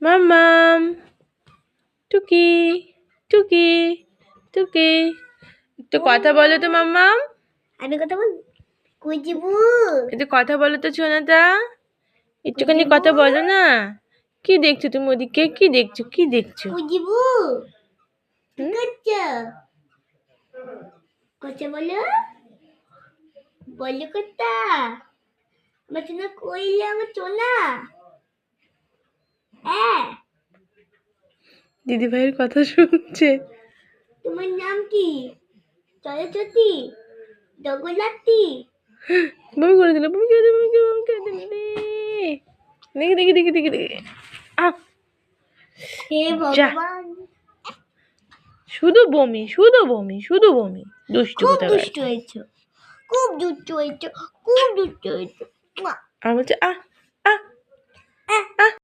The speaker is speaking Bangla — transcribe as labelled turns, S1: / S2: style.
S1: মাম্মাম, টুকি টুকি টুকি, একটু কথা বলো তো মাম্মাম।
S2: আমি কথা বল কুজিবু,
S1: একটু কথা বলো তো সোনাটা, একটুখানি কথা বলো না। কি দেখছো তুমি ওদিকে? কি দেখছো? কি দেখছো?
S2: কুজিবু কথা কথা বলো, বলো কথা। আমার সোনা কইলে আমার সোনা। হ্যাঁ,
S1: দিদি ভাইয়ের কথা শুনছে।
S2: তোমার নাম কি? সরস্বতী, জগন্নাথী।
S1: বমি করে দিল, বমি করে দিল, বমি করে দিল রে। দেখি দেখি দেখি দেখি দেখি। আহ,
S2: হে
S1: যা,
S2: ভগবান,
S1: শুধু বমি শুধু বমি শুধু বমি, দুষ্টু
S2: খুব
S1: কোথাকার।
S2: দুষ্ট হয়েছো, খুব দুষ্ট হয়েছো, খুব দুষ্ট হয়েছো।
S1: আর বলছে আহ আহ আহ